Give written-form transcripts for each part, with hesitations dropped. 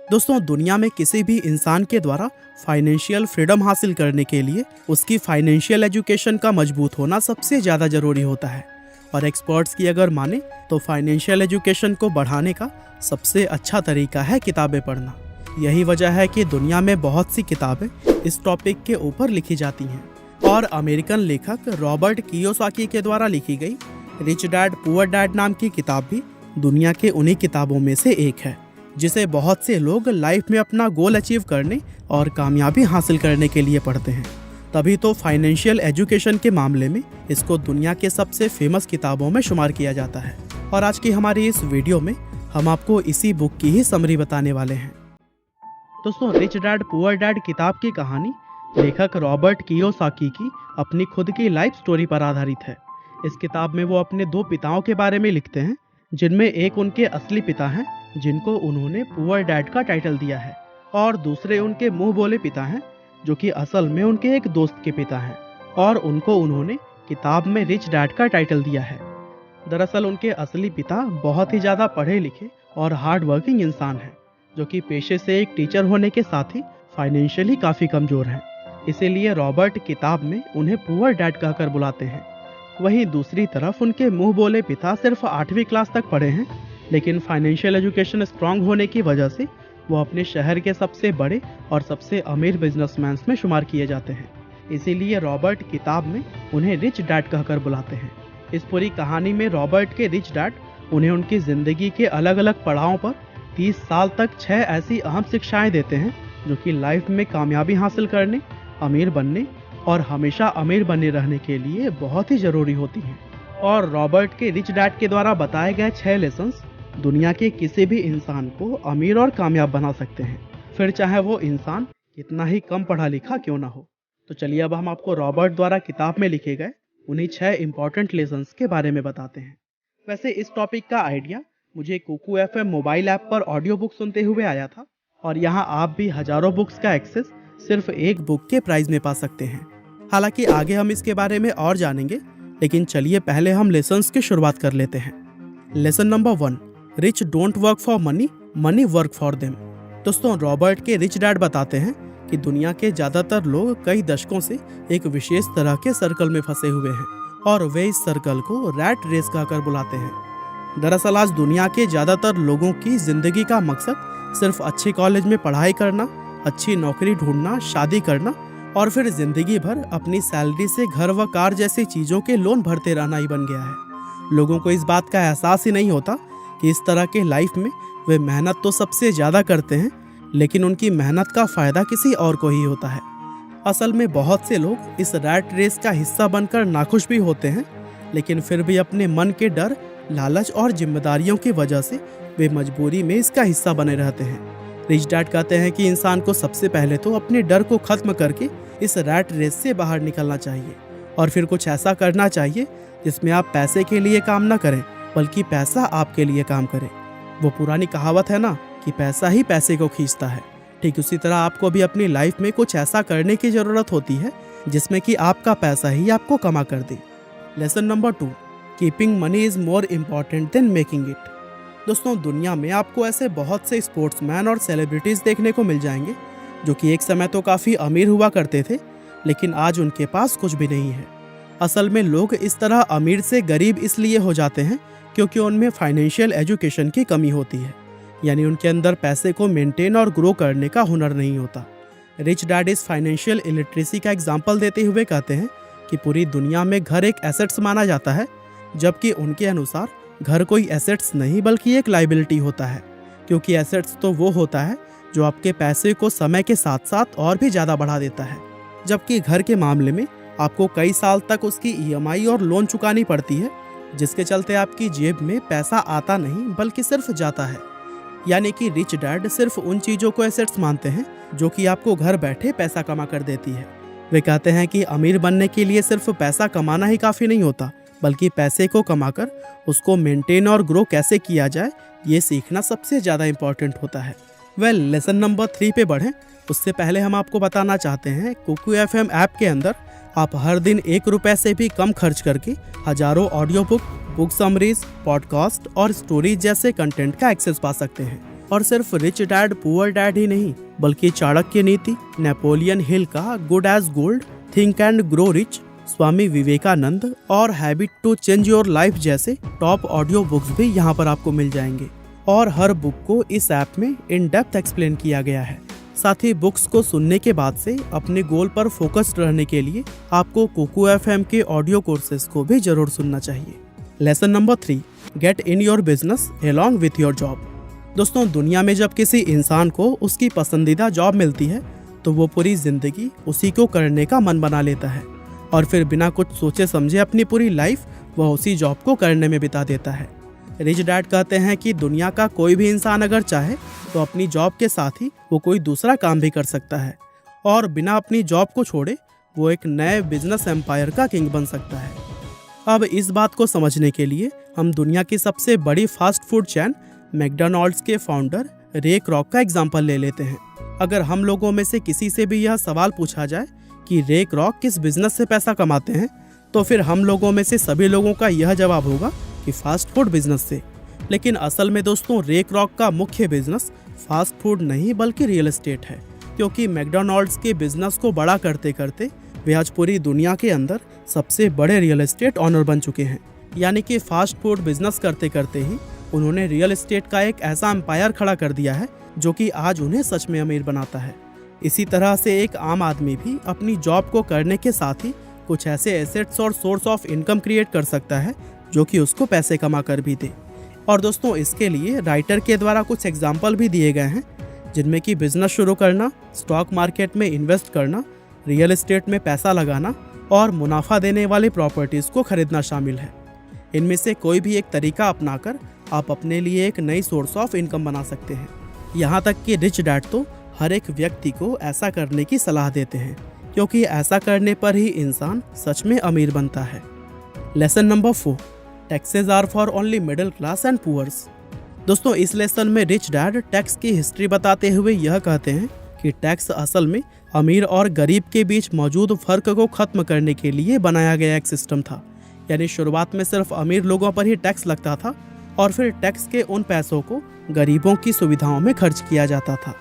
दोस्तों, दुनिया में किसी भी इंसान के द्वारा फाइनेंशियल फ्रीडम हासिल करने के लिए उसकी फाइनेंशियल एजुकेशन का मजबूत होना सबसे ज़्यादा ज़रूरी होता है। और एक्सपर्ट्स की अगर माने तो फाइनेंशियल एजुकेशन को बढ़ाने का सबसे अच्छा तरीका है किताबें पढ़ना। यही वजह है कि दुनिया में बहुत सी किताबें इस टॉपिक के ऊपर लिखी जाती हैं। और अमेरिकन लेखक रॉबर्ट कियोसाकी के द्वारा लिखी गई रिच डैड पुअर डैड नाम की किताब भी दुनिया के उन्हीं किताबों में से एक है, जिसे बहुत से लोग लाइफ में अपना गोल अचीव करने और कामयाबी हासिल करने के लिए पढ़ते हैं। तभी तो फाइनेंशियल एजुकेशन के मामले में इसको दुनिया के सबसे फेमस किताबों में शुमार किया जाता है। और आज की हमारी इस वीडियो में हम आपको इसी बुक की ही समरी बताने वाले हैं। दोस्तों, रिच डैड पुअर डैड किताब की कहानी लेखक रॉबर्ट कियोसाकी की अपनी खुद की लाइफ स्टोरी पर आधारित है। इस किताब में वो अपने दो पिताओं के बारे में लिखते हैं, जिनमें एक उनके असली पिता हैं जिनको उन्होंने पुअर डैड का टाइटल दिया है, और दूसरे उनके मुंह बोले पिता हैं जो कि असल में उनके एक दोस्त के पिता हैं, और उनको उन्होंने किताब में रिच डैड का टाइटल दिया है। दरअसल उनके असली पिता बहुत ही ज़्यादा पढ़े लिखे और हार्ड वर्किंग इंसान हैं, जो कि पेशे से एक टीचर होने के साथ ही फाइनेंशियली काफ़ी कमज़ोर हैं। इसीलिए रॉबर्ट किताब में उन्हें पुअर डैड कहकर बुलाते हैं। वहीं दूसरी तरफ उनके मुंह बोले पिता सिर्फ 8वीं क्लास तक पढ़े हैं, लेकिन फाइनेंशियल एजुकेशन स्ट्रांग होने की वजह से वो अपने शहर के सबसे बड़े और सबसे अमीर बिजनेसमैन में शुमार किए जाते हैं। इसीलिए रॉबर्ट किताब में उन्हें रिच डैड कहकर बुलाते हैं। इस पूरी कहानी में रॉबर्ट के रिच डैड उन्हें उनकी ज़िंदगी के अलग अलग पड़ावों पर 30 साल तक 6 ऐसी अहम शिक्षाएं देते हैं जो कि लाइफ में कामयाबी हासिल करने, अमीर बनने और हमेशा अमीर बने रहने के लिए बहुत ही ज़रूरी होती हैं। और रॉबर्ट के रिच डैड के द्वारा बताए गए 6 लेसन्स दुनिया के किसी भी इंसान को अमीर और कामयाब बना सकते हैं, फिर चाहे वो इंसान कितना ही कम पढ़ा लिखा क्यों ना हो। तो चलिए अब हम आपको रॉबर्ट द्वारा किताब में लिखे गए उन्हीं 6 इंपॉर्टेंट लेसन्स के बारे में बताते हैं। वैसे इस टॉपिक का आइडिया मुझे कुकू FM मोबाइल ऐप पर ऑडियो बुक सुनते हुए आया था, और यहाँ आप भी हजारों बुक्स का एक्सेस सिर्फ एक बुक के प्राइस में पा सकते हैं। हालांकि आगे हम इसके बारे में और जानेंगे, लेकिन चलिए पहले हम लेसन्स की शुरुआत कर लेते हैं। Lesson number 1, rich don't work for money, money work for them. दोस्तों, रॉबर्ट के रिच डैड बताते हैं कि दुनिया के ज़्यादातर लोग कई दशकों से एक विशेष तरह के सर्कल में फंसे हुए हैं, और वे इस सर्कल को रैट रेस कहकर बुलाते हैं। दरअसल आज दुनिया के ज़्यादातर लोगों की ज़िंदगी का मकसद सिर्फ अच्छे कॉलेज में पढ़ाई करना, अच्छी नौकरी ढूंढना, शादी करना और फिर ज़िंदगी भर अपनी सैलरी से घर व कार जैसी चीज़ों के लोन भरते रहना ही बन गया है। लोगों को इस बात का एहसास ही नहीं होता कि इस तरह के लाइफ में वे मेहनत तो सबसे ज़्यादा करते हैं, लेकिन उनकी मेहनत का फ़ायदा किसी और को ही होता है। असल में बहुत से लोग इस रैट रेस का हिस्सा बनकर नाखुश भी होते हैं, लेकिन फिर भी अपने मन के डर, लालच और जिम्मेदारियों की वजह से वे मजबूरी में इसका हिस्सा बने रहते हैं। रिच डैड कहते हैं कि इंसान को सबसे पहले तो अपने डर को ख़त्म करके इस रैट रेस से बाहर निकलना चाहिए, और फिर कुछ ऐसा करना चाहिए जिसमें आप पैसे के लिए काम ना करें, बल्कि पैसा आपके लिए काम करे। वो पुरानी कहावत है ना कि पैसा ही पैसे को खींचता है। ठीक उसी तरह आपको भी अपनी लाइफ में कुछ ऐसा करने की ज़रूरत होती है जिसमें कि आपका पैसा ही आपको कमा कर दे। Lesson number 2, keeping money is more important than making it. दोस्तों, दुनिया में आपको ऐसे बहुत से स्पोर्ट्समैन और सेलिब्रिटीज़ देखने को मिल जाएंगे जो कि एक समय तो काफ़ी अमीर हुआ करते थे, लेकिन आज उनके पास कुछ भी नहीं है। असल में लोग इस तरह अमीर से गरीब इसलिए हो जाते हैं क्योंकि उनमें फाइनेंशियल एजुकेशन की कमी होती है, यानी उनके अंदर पैसे को मेंटेन और ग्रो करने का हुनर नहीं होता। रिच डैड इस फाइनेंशियल इलिटरेसी का एग्जाम्पल देते हुए कहते हैं कि पूरी दुनिया में घर एक एसेट्स माना जाता है, जबकि उनके अनुसार घर कोई एसेट्स नहीं बल्कि एक लाइबिलिटी होता है, क्योंकि एसेट्स तो वो होता है जो आपके पैसे को समय के साथ साथ और भी ज़्यादा बढ़ा देता है, जबकि घर के मामले में आपको कई साल तक उसकी EMI और लोन चुकानी पड़ती है, जिसके चलते आपकी जेब में पैसा आता नहीं बल्कि सिर्फ जाता है। यानी कि रिच डैड सिर्फ उन चीज़ों को एसेट्स मानते हैं जो कि आपको घर बैठे पैसा कमा कर देती है। वे कहते हैं कि अमीर बनने के लिए सिर्फ पैसा कमाना ही काफ़ी नहीं होता, बल्कि पैसे को कमाकर उसको मेंटेन और ग्रो कैसे किया जाए ये सीखना सबसे ज़्यादा इम्पॉर्टेंट होता है। लेसन नंबर 3 पे बढ़ें उससे पहले हम आपको बताना चाहते हैं कुकू FM ऐप के अंदर आप हर दिन 1 रुपये से भी कम खर्च करके हजारों ऑडियो बुक समरीज, पॉडकास्ट और स्टोरीज जैसे कंटेंट का एक्सेस पा सकते हैं। और सिर्फ रिच डैड पुअर डैड ही नहीं, बल्कि चाणक्य नीति, नेपोलियन हिल का good as gold, think and grow rich, Swami Vivekananda और habit to change your life जैसे टॉप ऑडियो बुक्स भी यहाँ पर आपको मिल जाएंगे। और हर बुक को इस ऐप में इन डेप्थ एक्सप्लेन किया गया है। साथ ही बुक्स को सुनने के बाद से अपने गोल पर फोकस्ड रहने के लिए आपको कुकू एफएम के ऑडियो कोर्सेज को भी जरूर सुनना चाहिए। Lesson number 3, get in your business along with your job. दोस्तों, दुनिया में जब किसी इंसान को उसकी पसंदीदा जॉब मिलती है तो वो पूरी जिंदगी उसी को करने का मन बना लेता है और फिर बिना कुछ सोचे समझे अपनी पूरी लाइफ वह उसी जॉब को करने में बिता देता है। रिच डैड कहते हैं कि दुनिया का कोई भी इंसान अगर चाहे तो अपनी जॉब के साथ ही वो कोई दूसरा काम भी कर सकता है और बिना अपनी जॉब को छोड़े वो एक नए बिजनेस एम्पायर का किंग बन सकता है। अब इस बात को समझने के लिए हम दुनिया की सबसे बड़ी फास्ट फूड चैन मैकडॉनल्ड्स के फाउंडर रे क्रॉक का एग्जाम्पल ले लेते हैं। अगर हम लोगों में से किसी से भी यह सवाल पूछा जाए कि रे क्रॉक किस बिजनेस से पैसा कमाते हैं, तो फिर हम लोगों में से सभी लोगों का यह जवाब होगा कि फास्ट फूड बिजनेस से। लेकिन असल में दोस्तों, रे क्रॉक का मुख्य बिजनेस फास्ट फूड नहीं बल्कि रियल एस्टेट है, क्योंकि मैकडॉनल्ड्स के बिजनेस को बड़ा करते करते वे आज पूरी दुनिया के अंदर सबसे बड़े रियल एस्टेट ऑनर बन चुके हैं। यानी कि फास्ट फूड बिजनेस करते करते ही उन्होंने रियल एस्टेट का एक ऐसा एम्पायर खड़ा कर दिया है जो कि आज उन्हें सच में अमीर बनाता है। इसी तरह से एक आम आदमी भी अपनी जॉब को करने के साथ ही कुछ ऐसे एसेट्स और सोर्स ऑफ इनकम क्रिएट कर सकता है जो कि उसको पैसे कमा कर भी दे। और दोस्तों, इसके लिए राइटर के द्वारा कुछ एग्जाम्पल भी दिए गए हैं, जिनमें कि बिजनेस शुरू करना, स्टॉक मार्केट में इन्वेस्ट करना, रियल एस्टेट में पैसा लगाना और मुनाफा देने वाली प्रॉपर्टीज़ को खरीदना शामिल है। इनमें से कोई भी एक तरीका अपनाकर आप अपने लिए एक नई सोर्स ऑफ इनकम बना सकते हैं। यहाँ तक कि रिच डैड तो हर एक व्यक्ति को ऐसा करने की सलाह देते हैं, क्योंकि ऐसा करने पर ही इंसान सच में अमीर बनता है। Lesson number 4, taxes are for only middle class and poors. दोस्तों, इस लेसन में रिच डैड टैक्स की हिस्ट्री बताते हुए यह कहते हैं कि टैक्स असल में अमीर और गरीब के बीच मौजूद फर्क को खत्म करने के लिए बनाया गया एक सिस्टम था। यानी शुरुआत में सिर्फ अमीर लोगों पर ही टैक्स लगता था और फिर टैक्स के उन पैसों को गरीबों की सुविधाओं में खर्च किया जाता था।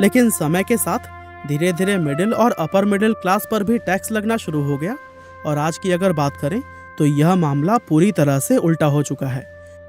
लेकिन समय के साथ धीरे धीरे मिडिल और अपर मिडिल क्लास पर भी टैक्स लगना शुरू हो गया और आज की अगर बात करें तो यह मामला पूरी तरह से उल्टा हो चुका है,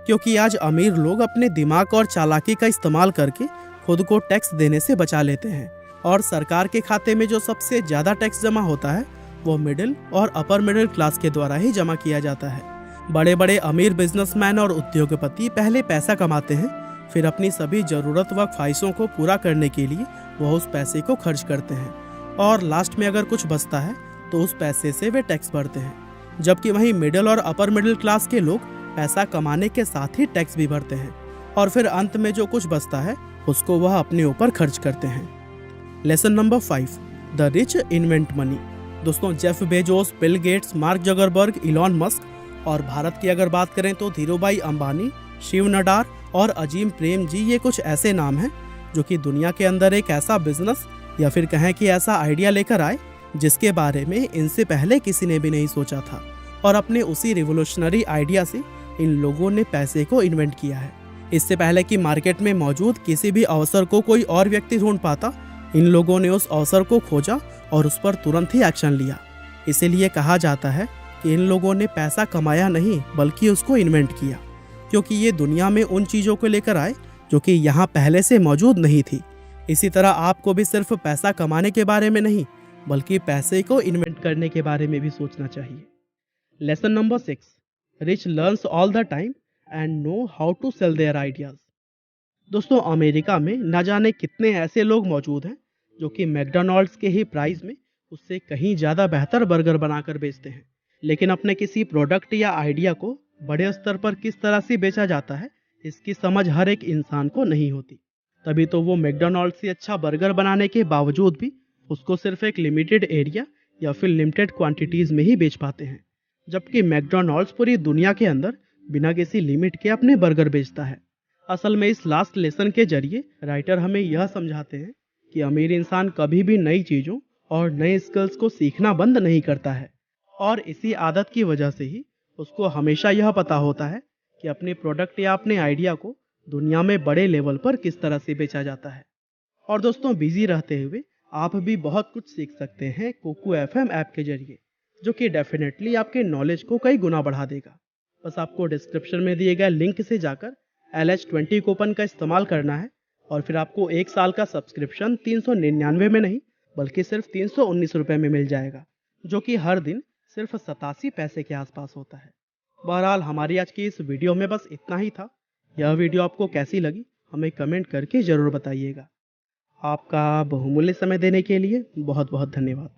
क्योंकि आज अमीर लोग अपने दिमाग और चालाकी का इस्तेमाल करके खुद को टैक्स देने से बचा लेते हैं और सरकार के खाते में जो सबसे ज़्यादा टैक्स जमा होता है वो मिडिल और अपर मिडिल क्लास के द्वारा ही जमा किया जाता है। बड़े बड़े अमीर बिजनेसमैन और उद्योगपति पहले पैसा कमाते हैं, फिर अपनी सभी ज़रूरत व ख्वाहिशों को पूरा करने के लिए वह उस पैसे को खर्च करते हैं और लास्ट में अगर कुछ बचता है तो उस पैसे से वे टैक्स भरते हैं। जबकि वहीं मिडिल और अपर मिडिल क्लास के लोग पैसा कमाने के साथ ही टैक्स भी भरते हैं और फिर अंत में जो कुछ बचता है उसको वह अपने ऊपर खर्च करते हैं। Lesson number 5, the rich invent money. दोस्तों, Jeff Bezos, Bill Gates, Mark Zuckerberg, Elon Musk और भारत की अगर बात करें तो धीरूभाई अंबानी, शिव नडार और अजीम प्रेम जी, ये कुछ ऐसे नाम हैं जो कि दुनिया के अंदर एक ऐसा बिजनेस या फिर कहें कि ऐसा आइडिया लेकर आए जिसके बारे में इनसे पहले किसी ने भी नहीं सोचा था और अपने उसी रिवोल्यूशनरी आइडिया से इन लोगों ने पैसे को इन्वेंट किया है। इससे पहले कि मार्केट में मौजूद किसी भी अवसर को कोई और व्यक्ति ढूंढ पाता, इन लोगों ने उस अवसर को खोजा और उस पर तुरंत ही एक्शन लिया। इसीलिए कहा जाता है कि इन लोगों ने पैसा कमाया नहीं बल्कि उसको इन्वेंट किया, क्योंकि ये दुनिया में उन चीज़ों को लेकर आए जो कि यहाँ पहले से मौजूद नहीं थी। इसी तरह आपको भी सिर्फ पैसा कमाने के बारे में नहीं बल्कि पैसे को इन्वेंट करने के बारे में भी सोचना चाहिए। Lesson number 6, rich learns all the time and know how to sell their ideas. दोस्तों, अमेरिका में न जाने कितने ऐसे लोग मौजूद हैं जो कि मैकडॉनल्ड्स के ही प्राइस में उससे कहीं ज़्यादा बेहतर बर्गर बनाकर बेचते हैं, लेकिन अपने किसी प्रोडक्ट या आइडिया को बड़े स्तर पर किस तरह से बेचा जाता है इसकी समझ हर एक इंसान को नहीं होती। तभी तो वो मैकडॉनल्ड्स से अच्छा बर्गर बनाने के बावजूद भी उसको सिर्फ एक लिमिटेड एरिया या फिर लिमिटेड क्वांटिटीज़ में ही बेच पाते हैं, जबकि मैकडॉनल्ड्स पूरी दुनिया के अंदर बिना किसी लिमिट के अपने बर्गर बेचता है। असल में इस लास्ट लेसन के जरिए राइटर हमें यह समझाते हैं कि अमीर इंसान कभी भी नई चीज़ों और नए स्किल्स को सीखना बंद नहीं करता है और इसी आदत की वजह से ही उसको हमेशा यह पता होता है कि अपने प्रोडक्ट या अपने आइडिया को दुनिया में बड़े लेवल पर किस तरह से बेचा जाता है। और दोस्तों, बिजी रहते हुए आप भी बहुत कुछ सीख सकते हैं कोको एफएम ऐप के जरिए, जो कि डेफिनेटली आपके नॉलेज को कई गुना बढ़ा देगा। बस आपको डिस्क्रिप्शन में दिए गए लिंक से जाकर LH20 कूपन का इस्तेमाल करना है और फिर आपको 1 साल का सब्सक्रिप्शन 399 में नहीं बल्कि सिर्फ 319 रुपये में मिल जाएगा, जो कि हर दिन सिर्फ 87 पैसे के आसपास होता है। बहरहाल, हमारी आज की इस वीडियो में बस इतना ही था। यह वीडियो आपको कैसी लगी हमें कमेंट करके ज़रूर बताइएगा। आपका बहुमूल्य समय देने के लिए बहुत बहुत धन्यवाद।